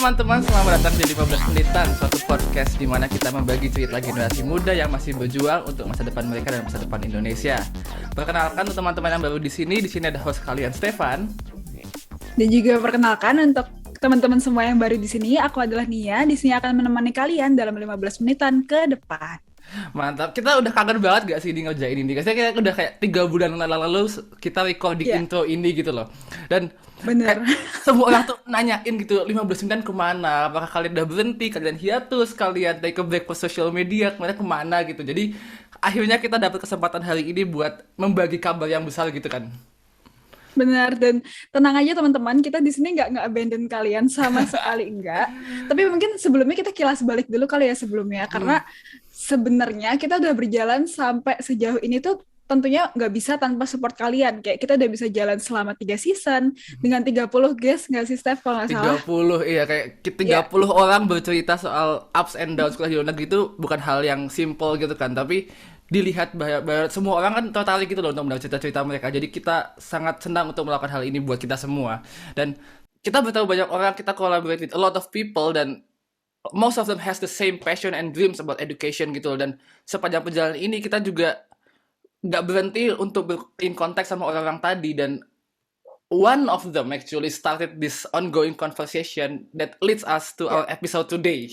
teman-teman, selamat datang di 15 Menitan, suatu podcast di mana kita membagi cerita generasi muda yang masih berjuang untuk masa depan mereka dan masa depan Indonesia. Perkenalkan untuk teman-teman yang baru di sini ada host kalian Stefan. Dan juga perkenalkan untuk teman-teman semua yang baru di sini, aku adalah Nia. Di sini akan menemani kalian dalam 15 menitan ke depan. Mantap, kita udah kangen banget gak sih di ngerjain ini? Karena kita udah kayak 3 bulan lalu kita recording intro ini gitu loh. Dan bener, semua orang tuh nanyain gitu, 15 menit kemana? Apakah kalian udah berhenti? Kalian hiatus? Kalian take a break for social media? Kemana gitu? Jadi akhirnya kita dapat kesempatan hari ini buat membagi kabar yang besar gitu kan. benar. Dan tenang aja teman-teman, kita di sini nggak abandon kalian sama sekali enggak. Tapi mungkin sebelumnya kita kilas balik dulu kali ya sebelumnya, karena sebenarnya kita udah berjalan sampai sejauh ini tuh tentunya nggak bisa tanpa support kalian. Kayak kita udah bisa jalan selama 3 season dengan 30 guest, nggak sih Steph kalau nggak salah? 30, iya, kayak 30 orang bercerita soal ups and downs sekolah di luar negeri itu bukan hal yang simple gitu kan, tapi dilihat bahwa semua orang kan tertarik gitu loh untuk mendengar cerita-cerita mereka. Jadi kita sangat senang untuk melakukan hal ini buat kita semua. Dan kita bertemu banyak orang, kita collaborate with a lot of people, dan most of them has the same passion and dreams about education gitu loh. Dan sepanjang perjalanan ini kita juga nggak berhenti untuk in contact sama orang-orang tadi, dan one of them actually started this ongoing conversation that leads us to our episode today.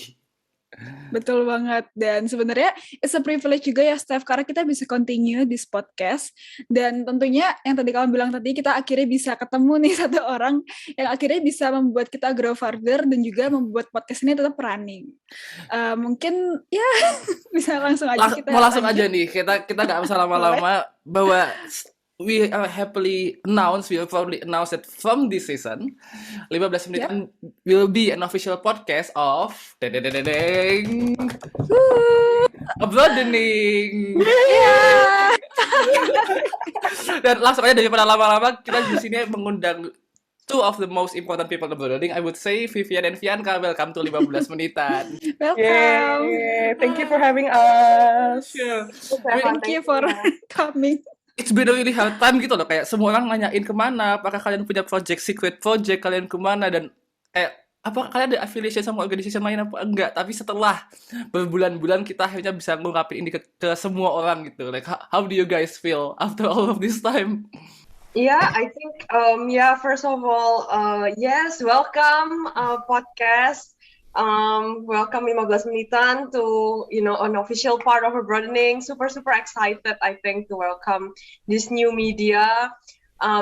Betul banget. Dan sebenarnya it's a privilege juga ya Steph, karena kita bisa continue this podcast. Dan tentunya yang tadi kamu bilang tadi, kita akhirnya bisa ketemu nih satu orang yang akhirnya bisa membuat kita grow further dan juga membuat podcast ini tetap running. Mungkin ya bisa langsung aja kita mau langsung lanjut aja nih, kita gak usah lama-lama bahwa we will probably announce that from this season 15 menit will be an official podcast of Broadening. Dan langsung aja daripada lama-lama, kita di sini mengundang two of the most important people in Broadening. I would say Vivian and Fianka, welcome to 15 Menitan. Welcome. Yay. Thank you for having us. Sure. Thank you for coming. It's been a really hard time gitu loh, kayak semua orang nanyain kemana, apakah kalian punya secret project kalian kemana, dan apa kalian ada affiliation sama organisasi lain apa enggak. Tapi setelah berbulan-bulan kita akhirnya bisa ngungkapin ini ke semua orang gitu. Like how do you guys feel after all of this time? Yeah, I think first of all, yes, welcome podcast. Welcome 15 Menitan to an official part of a Broadening. Super excited, I think, to welcome this new media,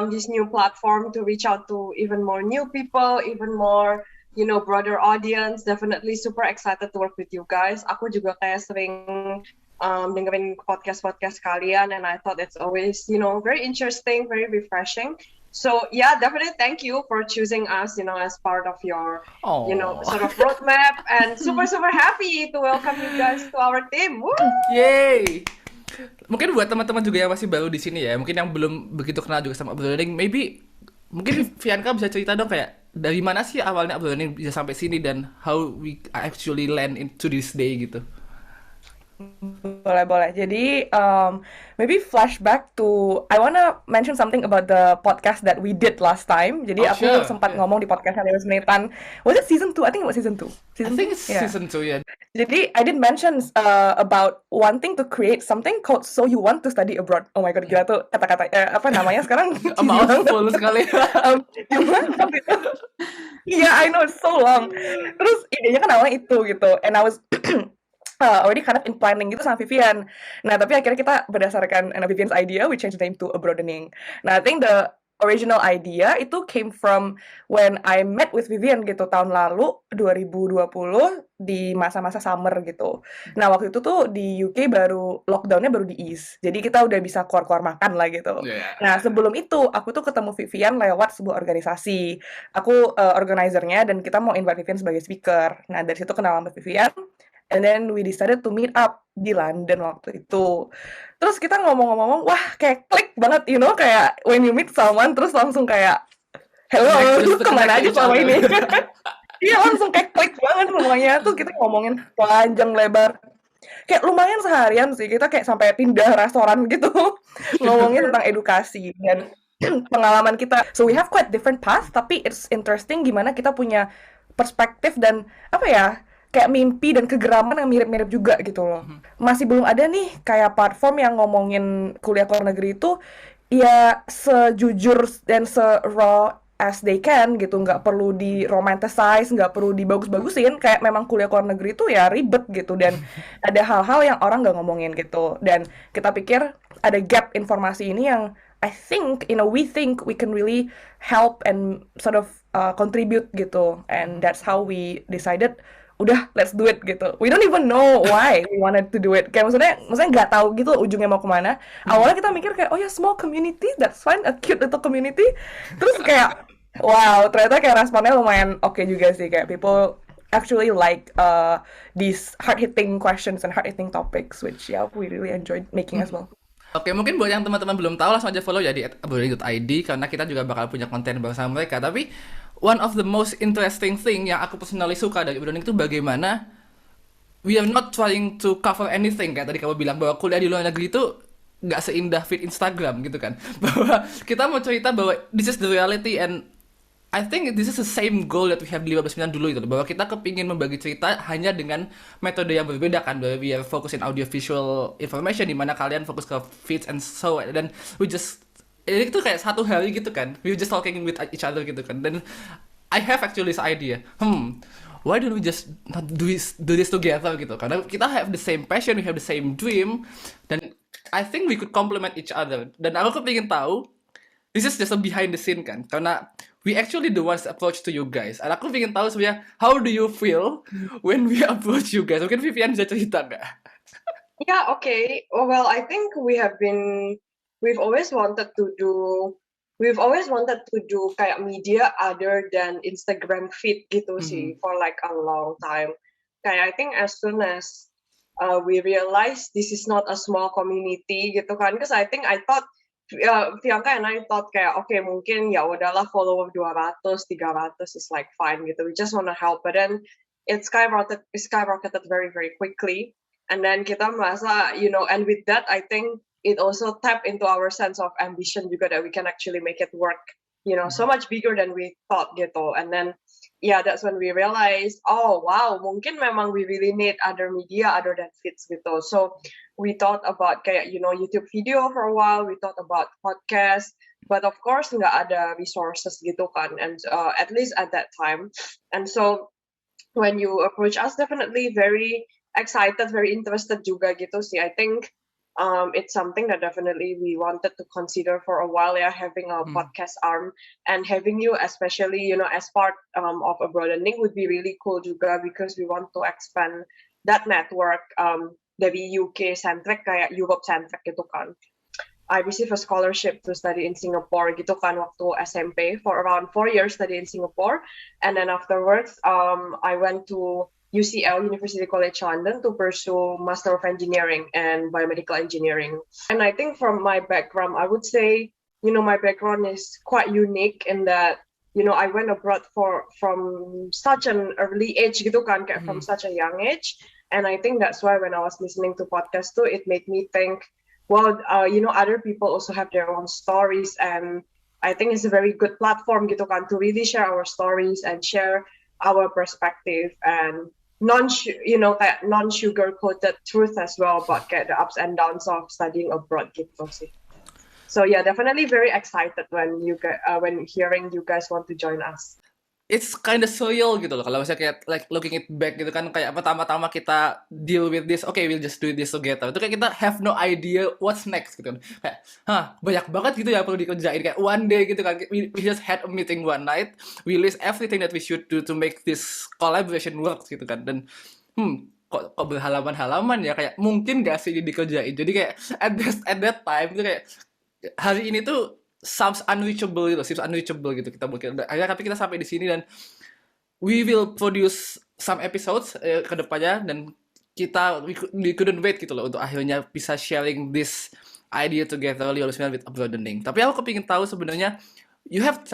this new platform to reach out to even more new people, even more broader audience. Definitely super excited to work with you guys. Aku juga kayak sering dengerin podcast kalian, and I thought it's always very interesting, very refreshing. So yeah, definitely thank you for choosing us, as part of your, sort of roadmap, and super happy to welcome you guys to our team. Woo! Yay! Mungkin buat teman-teman juga yang masih baru di sini ya, mungkin yang belum begitu kenal juga sama Broadening, mungkin Fianka bisa cerita dong kayak dari mana sih awalnya Broadening bisa sampai sini dan how we actually land into this day gitu. Boleh. Jadi, maybe flashback to, I wanna mention something about the podcast that we did last time. Jadi aku sempat ngomong di podcast 15 Menitan. Was it season 2? I think it was season 2. I think it's season 2, ya. Jadi, I did mention about wanting to create something called So You Want to Study Abroad. Oh my god, gila tuh kata-kata, apa namanya sekarang? Mouthful sekali. Yeah, I know, it's so long. Terus idenya kan awalnya itu gitu. And I was already kind of in planning gitu sama Vivian. Nah, tapi akhirnya kita berdasarkan Vivian's idea, we changed the name to A Broadening. Nah, I think the original idea itu came from when I met with Vivian gitu tahun lalu 2020 di masa-masa summer gitu. Nah, waktu itu tuh di UK lockdown-nya baru di ease. Jadi kita udah bisa keluar-keluar makan lah gitu. Yeah. Nah, sebelum itu aku tuh ketemu Vivian lewat sebuah organisasi. Aku organizer-nya, dan kita mau invite Vivian sebagai speaker. Nah, dari situ kenal sama Vivian. And then we decided to meet up di London waktu itu. Terus kita ngomong-ngomong, wah kayak klik banget, kayak when you meet someone, terus langsung kayak, hello, terus kemana aja selama ini? Iya, langsung kayak klik banget semuanya. Terus kita ngomongin panjang lebar. Kayak lumayan seharian sih, kita kayak sampai pindah restoran gitu. Ngomongin tentang edukasi dan pengalaman kita. So we have quite different path, tapi it's interesting gimana kita punya perspektif dan apa ya, kayak mimpi dan kegeraman yang mirip-mirip juga gitu loh. Masih belum ada nih kayak platform yang ngomongin kuliah ke luar negeri itu ya sejujur dan se-raw as they can gitu, nggak perlu di romanticize, nggak perlu dibagus-bagusin, kayak memang kuliah ke luar negeri itu ya ribet gitu, dan ada hal-hal yang orang nggak ngomongin gitu, dan kita pikir ada gap informasi ini yang I think, we think we can really help and sort of contribute gitu, and that's how we decided udah let's do it gitu. We don't even know why we wanted to do it. Kayak maksudnya nggak tahu gitu ujungnya mau kemana. Awalnya kita mikir kayak oh ya small community, that's fine, a cute little community. Terus kayak wow, ternyata kayak responnya lumayan oke juga sih, kayak people actually like these hard-hitting questions and hard-hitting topics, which yeah we really enjoyed making as well. Oke, mungkin buat yang teman-teman belum tahu langsung aja follow ya di @abroading.id karena kita juga bakal punya konten bersama mereka. Tapi one of the most interesting thing yang aku personally suka dari Abroading itu bagaimana we are not trying to cover anything kayak tadi kamu bilang bahwa kuliah di luar negeri itu nggak seindah feed Instagram gitu kan. Bahwa kita mau cerita bahwa this is the reality and I think this is the same goal that we have di 15 dulu itu bahwa kita kepingin membagi cerita hanya dengan metode yang berbeda kan, bahwa we are focus in audio visual information di mana kalian fokus ke feeds and so on. Dan we just itu kayak satu hari gitu kan, we just talking with each other gitu kan. Dan I have actually this idea, why don't we just not do this together gitu, karena kita have the same passion, we have the same dream, dan I think we could complement each other. Dan aku kepingin tahu, this is just a behind the scene kan, karena we actually the ones approach to you guys. Dan aku pengen tahu sebenarnya how do you feel when we approach you guys? Mungkin Vivian bisa cerita nggak? Yeah, okay. Well, I think we've always wanted to do kayak media other than Instagram feed gitu sih for like a long time. Kayak I think as soon as we realized this is not a small community gitu kan, because I thought Bianca and I thought kayak okay mungkin ya udahlah follower 200, 300 is like fine gitu. We just wanna help, but then it skyrocketed very very quickly. And then kita merasa, and with that I think it also tapped into our sense of ambition juga that we can actually make it work, so much bigger than we thought gitu. And then yeah, that's when we realized, oh wow, mungkin memang we really need other media other than feeds gitu. So we thought about kayak YouTube video for a while, we thought about podcast, but of course nggak ada resources gitu kan, and at least at that time. And so when you approach us, definitely very excited, very interested juga gitu sih. I think it's something that definitely we wanted to consider for a while, yeah, having a podcast arm, and having you especially, as part of a broadening would be really cool juga, because we want to expand that network dari UK centric kayak Europe centric gitu kan. I received a scholarship to study in Singapore gitu kan waktu SMP for around 4 years study in Singapore, and then afterwards I went to UCL, University College London, to pursue Master of Engineering and Biomedical Engineering. And I think from my background, I would say, my background is quite unique in that, I went abroad from such an early age gitu kan, kayak from such a young age. And I think that's why when I was listening to podcast too, it made me think, well, other people also have their own stories, and I think it's a very good platform gitu kan to really share our stories and share our perspective and non-sugar coated truth as well about kayak the ups and downs of studying abroad gitu sih. So yeah, definitely very excited when hearing you guys want to join us. It's kind of surreal gitu loh kalau misalnya kayak like looking it back gitu kan, kayak pertama-tama kita deal with this, okay we'll just do this together, itu kayak kita have no idea what's next gitu kan, kayak banyak banget gitu ya perlu dikerjain, kayak one day gitu kan we just had a meeting one night, we list everything that we should do to make this collaboration work gitu kan, dan kok berhalaman-halaman ya, kayak mungkin gak sih dikerjain, jadi kayak at that time itu kayak hari ini tuh seems unreachable gitu kita mungkin. Akhirnya tapi kita sampai di sini dan we will produce some episodes ke depannya, dan we couldn't wait gitu loh untuk akhirnya bisa sharing this idea together with Broadening. Tapi aku kepingin tahu sebenarnya you have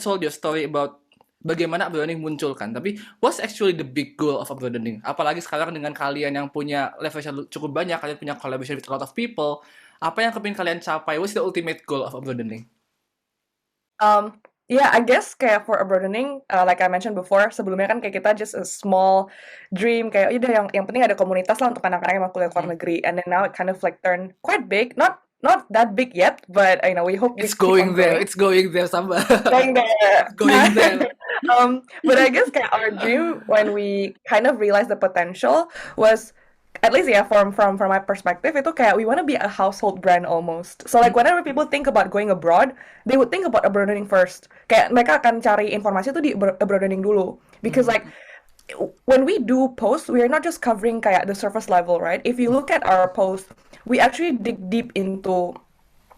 told your story about bagaimana Broadening muncul kan, tapi what's actually the big goal of Broadening? Apalagi sekarang dengan kalian yang punya leverage cukup banyak, kalian punya collaboration with a lot of people. Apa yang kepingin kalian capai? What's the ultimate goal of Broadening? Yeah, I guess kayak for a broadening, like I mentioned before, sebelumnya kan kayak kita just a small dream, kayak udah yang penting ada komunitas lah untuk anak-anak yang mau kuliah ke luar negeri. And then now it kind of like turned quite big, not that big yet, but we hope we It's keep on going there, growing. it's going there sama. Going there. Going there. But I guess kayak our dream when we kind of realized the potential was, at least ya from my perspective, itu kayak we want to be a household brand almost. So like whenever people think about going abroad, they would think about abroadening first. Kayak mereka akan cari informasi itu di abroadening dulu. Because like when we do posts, we are not just covering kayak the surface level, right? If you look at our post, we actually dig deep into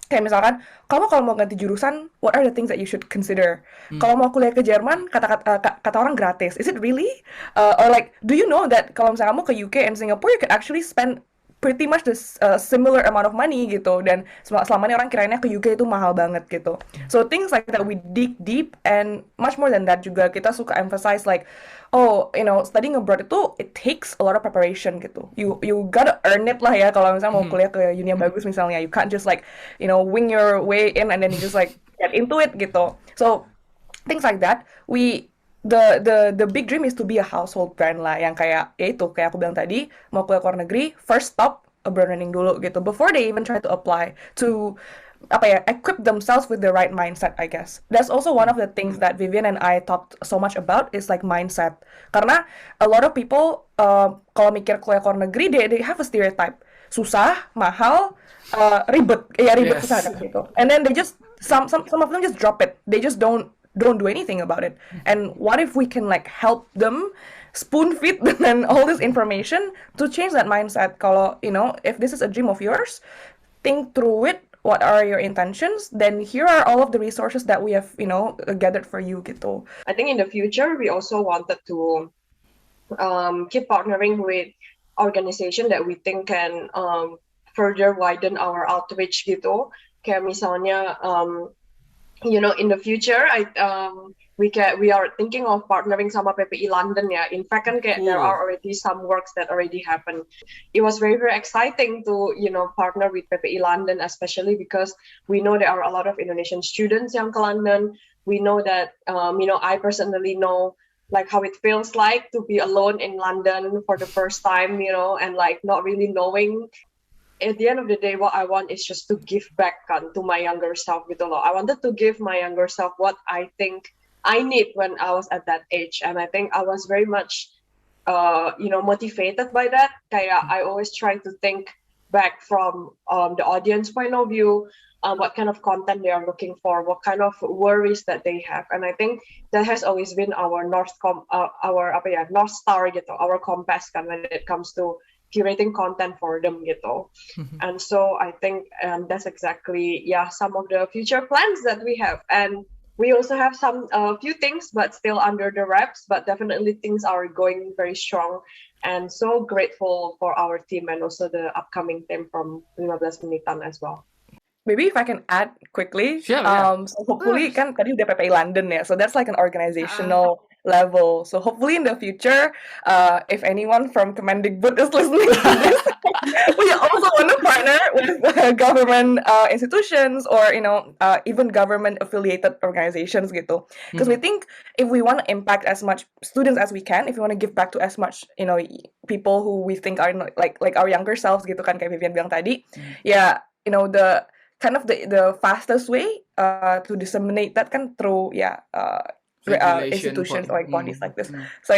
kayak misalkan, kamu kalau mau ganti jurusan, what are the things that you should consider? Kalau mau kuliah ke Jerman, kata orang gratis. Is it really? Or like, do you know that kalau misalnya kamu ke UK and Singapore, you could actually spend pretty much the similar amount of money gitu. Dan selama ini orang kirainnya ke UK itu mahal banget gitu. So things like that we dig deep, and much more than that juga kita suka emphasize like, oh, studying abroad itu it takes a lot of preparation gitu. You gotta earn it lah ya kalau misalnya mau kuliah ke uni yang bagus misalnya. You can't just like, wing your way in and then you just like get into it gitu. So things like that, the big dream is to be a household brand lah, yang kayak kayak aku bilang tadi, mau kuliah ke luar negeri, first stop abroading dulu gitu before they even try to apply, to equip themselves with the right mindset. I guess that's also one of the things that Vivian and I talked so much about, is like mindset. Karena a lot of people kalau mikir kuliah ke luar negeri, they have a stereotype, susah, mahal, ribet Yes. susah kan gitu, and then they just some of them just drop it. They just don't do anything about it. And what if we can like help them spoon feed them all this information to change that mindset? Kalau if this is a dream of yours, think through it. What are your intentions? Then here are all of the resources that we have gathered for you gitu. I think in the future we also wanted to keep partnering with organization that we think can further widen our outreach gitu. Kayak misalnya in the future, we are thinking of partnering sama PPI London ya. In fact, kan kayak there are already some works that already happen. It was very, very exciting to partner with PPI London, especially because we know there are a lot of Indonesian students yang ke London. We know that I personally know like how it feels like to be alone in London for the first time, and like not really knowing. At the end of the day, what I want is just to give back to my younger self gitu loh. I wanted to give my younger self what I think I need when I was at that age, and I think I was very much motivated by that. Kayak I always try to think back from the audience point of view, what kind of content they are looking for, what kind of worries that they have, and I think that has always been our North Star gitu, our compass kan when it comes to curating content for them gitu. And so I think that's exactly some of the future plans that we have. And we also have some few things but still under the wraps, but definitely things are going very strong, and so grateful for our team and also the upcoming team from 15 Menitan as well. Maybe if I can add quickly, Sure, yeah. so hopefully kan tadi udah PPI London ya, so that's like an organizational level. So hopefully in the future, if anyone from Kemendikbud is listening to this, we also want to partner with government institutions or even government affiliated organizations gitu. Because we think if we want to impact as much students as we can, if we want to give back to as much people who we think are like our younger selves gitu kan, kayak Vivian bilang tadi, the kind of the fastest way to disseminate that kan through institutions or like bodies like this. So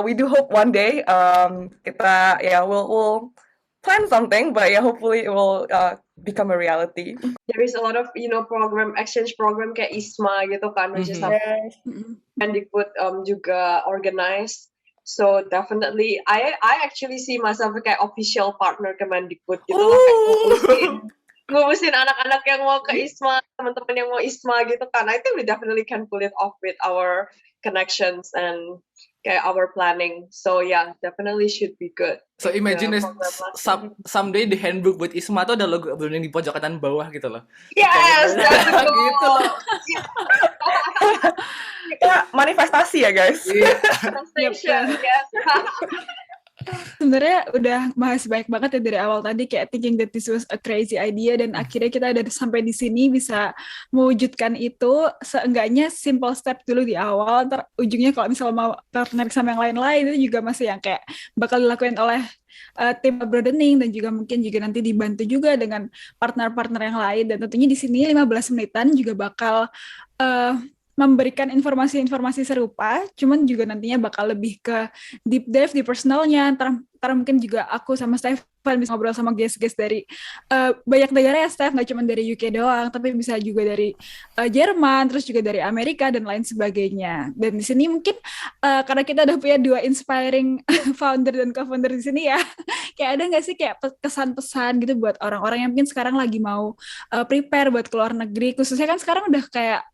we do hope one day kita we'll plan something, but hopefully it will become a reality. There is a lot of exchange program kayak ISMA gitu kan, which is Kemendikbud juga organize. So definitely, I actually see myself kayak official partner Kemendikbud gitu loh, kayak ngurusin anak-anak yang mau ke ISMA, teman-teman yang mau ISMA gitu kan. I think we definitely can pull it off with our connections and kayak our planning. So definitely should be good. So imagine someday the handbook buat ISMA tuh ada logo Abroading di pojok kanan bawah gitu loh. Yes, that's the goal. Gitu. Kita manifestasi ya guys. Translation, yes. Sebenarnya udah bahas baik banget ya dari awal tadi, kayak thinking that this was a crazy idea, dan akhirnya kita udah sampai di sini bisa mewujudkan itu. Seenggaknya simple step dulu di awal, ntar ujungnya kalau misalnya mau partner sama yang lain-lain itu juga masih yang kayak bakal dilakuin oleh tim broadening, dan juga mungkin juga nanti dibantu juga dengan partner-partner yang lain. Dan tentunya di sini 15 menitan juga bakal memberikan informasi-informasi serupa, cuman juga nantinya bakal lebih ke deep dive di personalnya. Ntar mungkin juga aku sama Stefan bisa ngobrol sama guest-guest dari banyak negara ya, Steph, nggak cuma dari UK doang, tapi bisa juga dari Jerman, terus juga dari Amerika, dan lain sebagainya. Dan di sini mungkin karena kita udah punya 2 inspiring founder dan co-founder di sini ya, kayak ada nggak sih kayak kesan-pesan gitu buat orang-orang yang mungkin sekarang lagi mau prepare buat keluar negeri, khususnya kan sekarang udah kayak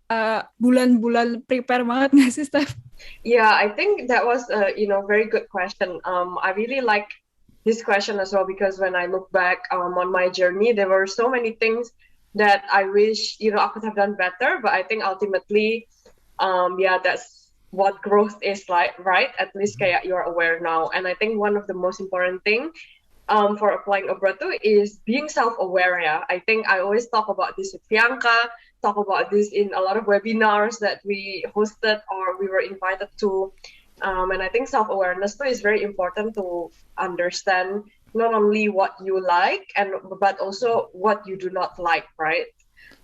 bulan-bulan prepare banget nggak sih, Steph? Yeah, I think that was a very good question. I really like this question as well because when I look back on my journey, there were so many things that I wish I could have done better. But I think ultimately, that's what growth is like, right? At least kayak you're aware now. And I think one of the most important thing for applying abroad too is being self-aware. Yeah, I think I always talk about this with Bianca, talk about this in a lot of webinars that we hosted or we were invited to. And I think self-awareness too is very important to understand not only what you like but also what you do not like, right?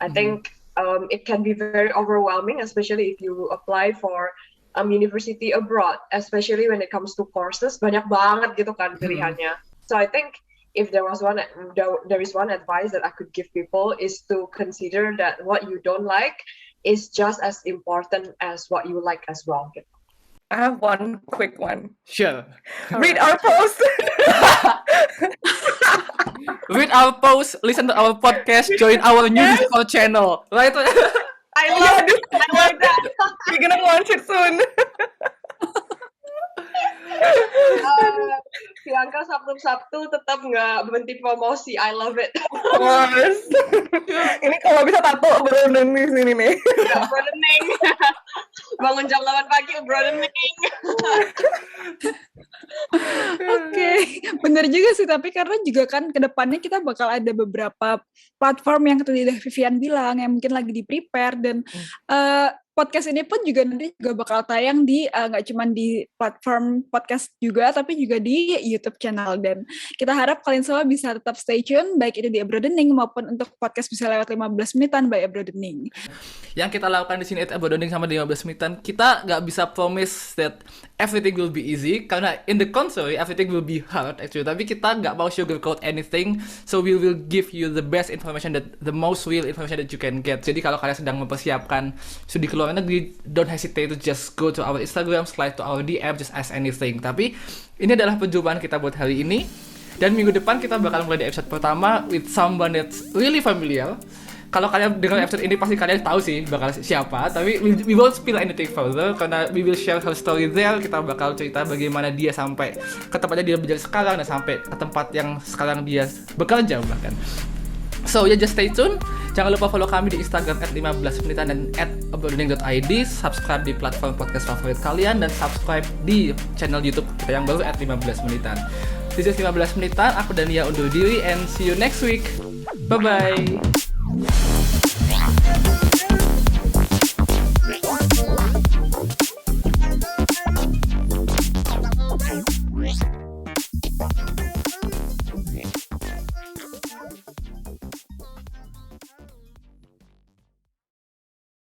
I think it can be very overwhelming, especially if you apply for university abroad, especially when it comes to courses, banyak banget gitu kan pilihannya. So I think if there is one advice that I could give people is to consider that what you don't like is just as important as what you like as well. I have one quick one. Sure. Read our post. Read our post, listen to our podcast, join our new Discord channel. Right? I love it. I like that. We're gonna launch it soon. Bianca Sabtu tetap nggak berhenti promosi. I love it. Mas. Ini kalau bisa tato broadening di sini nih. Ya, broadening. Bangun jam 8 pagi, broadening. Oke, bener juga sih, tapi karena juga kan ke depannya kita bakal ada beberapa platform yang tadi udah Vivian bilang yang mungkin lagi di prepare, dan podcast ini pun juga nanti juga bakal tayang di nggak cuma di platform podcast juga, tapi juga di YouTube channel. Dan kita harap kalian semua bisa tetap stay tune, baik itu di Abroadening maupun untuk podcast bisa lewat 15 menitan by Abroadening. Yang kita lakukan di sini at Abroadening sama di 15 menitan, kita nggak bisa promise that everything will be easy, karena in the contrary everything will be hard actually. Tapi kita nggak mau sugarcoat anything, so we will give you the best information, that the most real information that you can get. Jadi kalau kalian sedang mempersiapkan studi keluar negeri, don't hesitate to just go to our Instagram, slide to our DM, just ask anything. Tapi ini adalah perjumpaan kita buat hari ini, dan minggu depan kita bakal mulai di episode pertama with someone that's really familiar. Kalau kalian dengar episode ini pasti kalian tahu sih bakal siapa, tapi we won't spill anything further karena we will share her story there. Kita bakal cerita bagaimana dia sampai ke tempatnya dia berjalan sekarang dan sampai ke tempat yang sekarang dia bekerja bahkan. So just stay tune. Jangan lupa follow kami di Instagram @15menitan dan @abroadening.id. Subscribe di platform podcast favorit kalian dan subscribe di channel YouTube kita yang baru @15menitan. This is 15 menitan. Aku dan Nia undur diri and see you next week. Bye bye.